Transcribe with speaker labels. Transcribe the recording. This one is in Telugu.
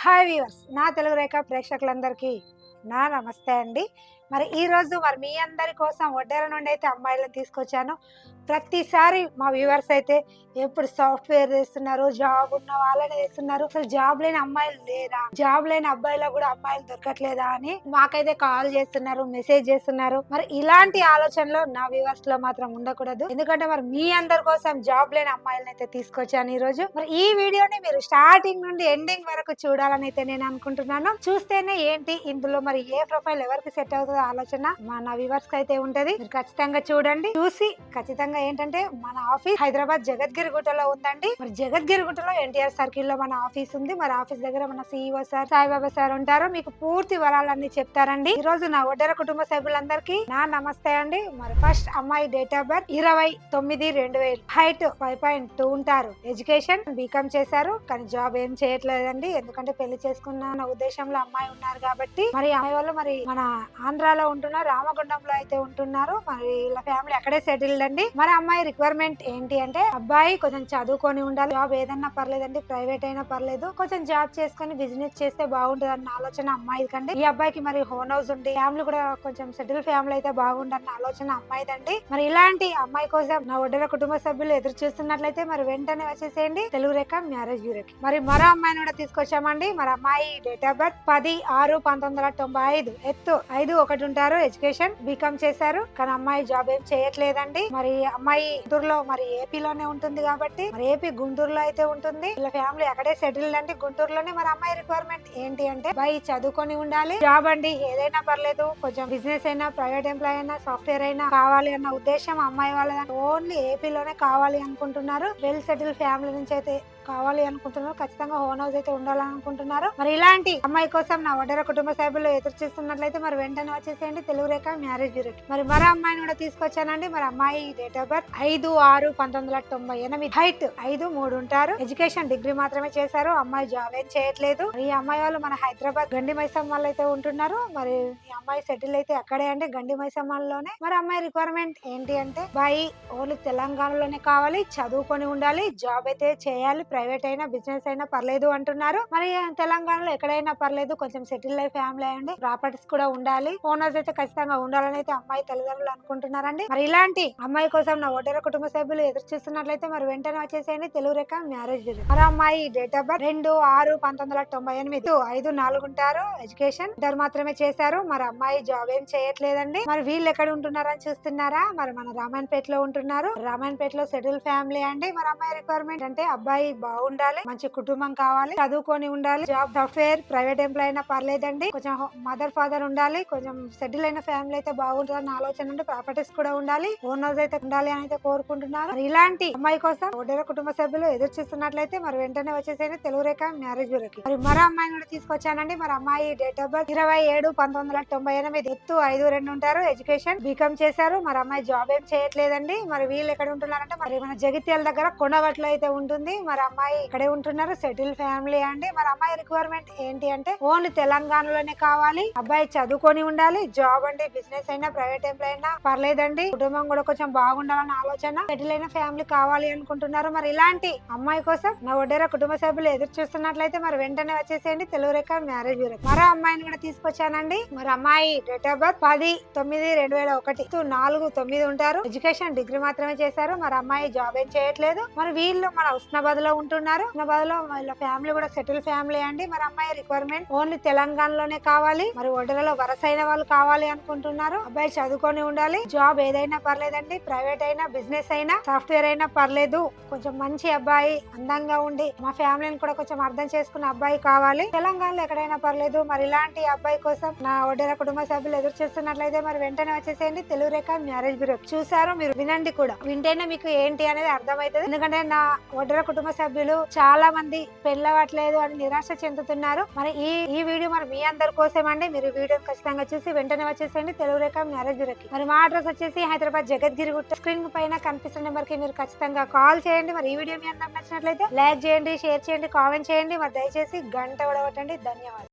Speaker 1: హాయ్ వ్యూవర్స్, నా తెలుగు రేఖ ప్రేక్షకులందరికీ నా నమస్తే అండి. మరి ఈరోజు మీ అందరి కోసం వడ్డేర నుండి అయితే అమ్మాయిలను తీసుకొచ్చాను. ప్రతిసారి మా వ్యూవర్స్ అయితే ఎప్పుడు సాఫ్ట్వేర్ చేస్తున్నారు, జాబ్ ఉన్న వాళ్ళని చేస్తున్నారు, అసలు జాబ్ లేని అమ్మాయిలు లేరా, జాబ్ లేని అబ్బాయిలో కూడా అమ్మాయిలు దొరకట్లేదా అని మాకైతే కాల్ చేస్తున్నారు, మెసేజ్ చేస్తున్నారు. మరి ఇలాంటి ఆలోచనలు నా వ్యూవర్స్ లో మాత్రం ఉండకూడదు. ఎందుకంటే మీ అందరి కోసం జాబ్ లేని అమ్మాయిలను అయితే తీసుకొచ్చాను ఈ రోజు. మరి ఈ వీడియోని మీరు స్టార్టింగ్ నుండి ఎండింగ్ వరకు చూడాలని అయితే నేను అనుకుంటున్నాను. చూస్తేనే ఏంటి ఇందులో ఏ ప్రొఫైల్ ఎవరికి సెట్ అవుతుందో ఆలోచన మన వ్యూవర్స్ కి అయితే ఉంటది. మీరు ఖచ్చితంగా చూడండి. చూసి ఖచ్చితంగా ఏంటంటే మన ఆఫీస్ హైదరాబాద్ జగద్గిరిగుట్టలో ఉందండి. మరి జగద్గిరిగుట్టలో ఎన్టీఆర్ సర్కిల్ లో మన ఆఫీస్ ఉంది. మరి ఆఫీస్ దగ్గర మన సిఇఓ సార్, సాయిబాబా సార్ ఉంటారు. మీకు పూర్తి వివరాలన్నీ చెప్తారండి. ఈ రోజు నా వడ్డేర కుటుంబ సభ్యులందరికీ నా నమస్తే అండి. మరి ఫస్ట్ అమ్మాయి డేట్ ఆఫ్ బర్త్ 29/2000, హైట్ 5.2 ఉంటారు. ఎడ్యుకేషన్ బీకామ్ చేశారు, కానీ జాబ్ ఏం చేయట్లేదండి. ఎందుకంటే పెళ్లి చేసుకున్న ఉద్దేశంలో అమ్మాయి ఉన్నారు కాబట్టి. మరి అమ్మాయి వాళ్ళు మన ఆంధ్రాలో ఉంటున్నారు, రామగుండంలో అయితే ఉంటున్నారు. మరి వీళ్ళ ఫ్యామిలీ అక్కడే సెటిల్డ్ అండి. మరి అమ్మాయి రిక్వైర్మెంట్ ఏంటి అంటే అబ్బాయి కొంచెం చదువుకొని ఉండాలి, జాబ్ ఏదన్నా పర్లేదండి, ప్రైవేట్ అయినా పర్లేదు, కొంచెం జాబ్ చేసుకుని బిజినెస్ చేస్తే బాగుంటది అన్న ఆలోచన అమ్మాయిదండి. ఈ అబ్బాయికి మరి హోన్ హౌస్ ఉంది, ఫ్యామిలీ కూడా కొంచెం సెటిల్ ఫ్యామిలీ అయితే బాగుండన్న ఆలోచన అమ్మాయిదండి. మరి ఇలాంటి అమ్మాయి కోసం నా వడ్డేర కుటుంబ సభ్యులు ఎదురు చూస్తున్నట్లయితే మరి వెంటనే వచ్చేసేయండి తెలుగు రేఖ మ్యారేజ్ బ్యూరోకి. మరి మరో అమ్మాయిని కూడా తీసుకొచ్చామండి. మరి అమ్మాయి డేట్ ఆఫ్ బర్త్ 10/6/1995, ఎత్తు 5'1" ఉంటారు. ఎడ్యుకేషన్ బీకామ్ చేశారు, కానీ అమ్మాయి జాబ్ ఏం చేయట్లేదండి. మరి అమ్మాయి గుంటూరులో ఏపీలోనే ఉంటుంది కాబట్టి ఏపీ గుంటూరులో అయితే ఉంటుంది. వీళ్ళ ఫ్యామిలీ అక్కడే సెటిల్డ్ అండి, గుంటూరులోనే. మరి అమ్మాయి రిక్వైర్మెంట్ ఏంటి అంటే అబ్బాయి చదువుకొని ఉండాలి, జాబ్ అండి ఏదైనా పర్లేదు, కొంచెం బిజినెస్ అయినా, ప్రైవేట్ ఎంప్లాయ్ అయినా, సాఫ్ట్వేర్ అయినా కావాలి అన్న ఉద్దేశం అమ్మాయి వాళ్ళ. ఓన్లీ ఏపీలోనే కావాలి అనుకుంటున్నారు. వెల్ సెటిల్ ఫ్యామిలీ నుంచి అయితే కావాలి అనుకుంటున్నారు. ఖచ్చితంగా హోన్ హౌస్ అయితే ఉండాలనుకుంటున్నారు. మరి ఇలాంటి అమ్మాయి కోసం నా వడ్డేర కుటుంబ సభ్యులు ఎదురు చూస్తున్నట్లయితే మరి వెంటనే వచ్చేసేయండి తెలుగు రేఖ మ్యారేజ్ బ్యూరోకి. మరి మరో అమ్మాయిని కూడా తీసుకొచ్చానండి. మరి అమ్మాయి డేట్ ఆఫ్ బర్త్ 5/6/1998, హైట్ 5'3" ఉంటారు. ఎడ్యుకేషన్ డిగ్రీ మాత్రమే చేశారు. అమ్మాయి జాబ్ ఏం చేయట్లేదు. ఈ అమ్మాయి వాళ్ళు మన హైదరాబాద్ గండి మైసమ్మాళ్ళు అయితే ఉంటున్నారు. మరి ఈ అమ్మాయి సెటిల్ అయితే అక్కడే అండి, గండి మైసమ్మాల్లోనే. మరి అమ్మాయి రిక్వైర్మెంట్ ఏంటి అంటే అబ్బాయి ఓన్లీ తెలంగాణలోనే కావాలి, చదువుకొని ఉండాలి, జాబ్ అయితే చేయాలి, ప్రైవేట్ అయినా బిజినెస్ అయినా పర్లేదు అంటున్నారు. మరి తెలంగాణలో ఎక్కడైనా పర్లేదు, కొంచెం సెటిల్ అయ్యే ఫ్యామిలీ అయ్యండి, ప్రాపర్టీస్ కూడా ఉండాలి, ఓనర్స్ అయితే ఖచ్చితంగా ఉండాలని అయితే అమ్మాయి తల్లిదండ్రులు అనుకుంటున్నారండి. మరి ఇలాంటి అమ్మాయి కోసం నా వడ్డేర కుటుంబ సభ్యులు ఎదురు చూస్తున్నట్లయితే మరి వెంటనే వచ్చేసేయండి తెలుగు రేఖ మ్యారేజ్ బ్యూరో. మరి అమ్మాయి డేట్ ఆఫ్ బర్త్ 2/6/1998, 5'4" ఉంటారు. ఎడ్యుకేషన్ ఇంటర్ మాత్రమే చేశారు. మరి అమ్మాయి జాబ్ ఏం చేయట్లేదండి. మరి వీళ్ళు ఎక్కడ ఉంటున్నారని చూస్తున్నారా? మరి మన రామాయణపేటలో ఉంటున్నారు. రామాయణపేటలో సెటిల్ ఫ్యామిలీ అండి. మరి అమ్మాయి రిక్వైర్మెంట్ అంటే అబ్బాయి బాగుండాలి, మంచి కుటుంబం కావాలి, చదువుకొని ఉండాలి, జాబ్ సాఫ్ట్వేర్ ప్రైవేట్ ఎంప్లాయ్ అయినా పర్లేదండి, కొంచెం మదర్ ఫాదర్ ఉండాలి, కొంచెం సెటిల్ అయిన ఫ్యామిలీ అయితే బాగుంటుంది అన్న ఆలోచన ఉంటే ప్రాపర్టీస్ కూడా ఉండాలి, ఓన్ హౌస్ అయితే ఉండాలి అని అయితే కోరుకుంటున్నారు. మరి ఇలాంటి అమ్మాయి కోసం వడ్డేర కుటుంబ సభ్యులు ఎదురు చూస్తున్నట్లయితే మరి వెంటనే వచ్చేసేయండి తెలుగు రేఖ మ్యారేజ్ బ్యూరోకి. మరి మరో అమ్మాయిని కూడా తీసుకొచ్చానండి. మరి అమ్మాయి డేట్ ఆఫ్ బర్త్ 27/1998, ఎత్తు 5'2" ఉంటారు. ఎడ్యుకేషన్ బీకామ్ చేశారు. మరి అమ్మాయి జాబ్ ఏం చేయట్లేదండి. మరి వీళ్ళు ఎక్కడ ఉంటున్నారంటే మరి మన జగిత్యాల దగ్గర కొండవట్లో అయితే ఉంటుంది. మరి అమ్మాయి ఇక్కడే ఉంటున్నారు, సెటిల్ ఫ్యామిలీ అండి. మరి అమ్మాయి రిక్వైర్మెంట్ ఏంటి అంటే ఓన్లీ తెలంగాణలోనే కావాలి, అబ్బాయి చదువుకొని ఉండాలి, జాబ్ అండి బిజినెస్ అయినా, ప్రైవేట్ ఎంప్లాయ్ అయినా పర్లేదండి, కుటుంబం కూడా కొంచెం బాగుండాలన్న ఆలోచన, సెటిల్ అయిన ఫ్యామిలీ కావాలి అనుకుంటున్నారు. మరి ఇలాంటి అమ్మాయి కోసం నా వడ్డేర కుటుంబ సభ్యులు ఎదురు చూస్తున్నట్లయితే మరి వెంటనే వచ్చేసేయండి తెలుగు రేఖ మ్యారేజ్ బ్యూరో. మరో అమ్మాయిని కూడా తీసుకొచ్చానండి. మరి అమ్మాయి డేట్ ఆఫ్ బర్త్ 10/9/2001, 4'9" ఉంటారు. ఎడ్యుకేషన్ డిగ్రీ మాత్రమే చేశారు. మరి అమ్మాయి జాబ్ ఏం చేయట్లేదు. మరి వీళ్ళు మన ఉస్నాబాద్ లో ఉంటున్నారు. ఉస్నాబాద్ లో వీళ్ళ ఫ్యామిలీ కూడా సెటిల్ ఫ్యామిలీ అండి. మరి అమ్మాయి రిక్వైర్మెంట్ ఓన్లీ తెలంగాణలోనే కావాలి, మరి వడ్డేరలో వరసైన వాళ్ళు కావాలి అనుకుంటున్నారు. అబ్బాయి చదువుకొని ఉండాలి, జాబ్ ఏదైనా పర్లేదండి, ప్రైవేట్ అయినా బిజినెస్ అయినా సాఫ్ట్వేర్ అయినా పర్లేదు, కొంచెం మంచి అబ్బాయి, అందంగా ఉండి మా ఫ్యామిలీని కూడా కొంచెం అర్థం చేసుకున్న అబ్బాయి కావాలి, తెలంగాణలో ఎక్కడైనా పర్లేదు. మరి ఇలాంటి అబ్బాయి కోసం నా వడ్డేర కుటుంబ సభ్యులు ఎదురు చూస్తున్నట్లయితే మరి వెంటనే వచ్చేసేయండి తెలుగు రేఖ మ్యారేజ్ బ్యూరో. చూసారు, మీరు వినండి కూడా, వింటేనే మీకు ఏంటి అనేది అర్థమవుతుంది. ఎందుకంటే నా వడ్డేర కుటుంబ సభ్యులు చాలా మంది పెళ్ళవట్లేదు అని నిరాశ చెందుతున్నారు. మరి ఈ వీడియో మీ అందరి కోసం అండి. మీరు వీడియోని ఖచ్చితంగా చూసి వెంటనే వచ్చేసేయండి తెలుగు రేఖ మ్యారేజ్ బ్యూరోకి. మరి మా అడ్రస్ వచ్చేసి హైదరాబాద్ జగద్గిరిగుట్ట. స్క్రీన్ పైన కనిపిస్తున్న నెంబర్ కి మీరు ఖచ్చితంగా కాల్ చేయండి. మరి ఈ వీడియో మీ అందరికి నచ్చినట్లయితే లైక్ చేయండి, షేర్ చేయండి, కామెంట్ చేయండి. మరి దయచేసి గంట కూడా కొట్టండి. ధన్యవాదాలు.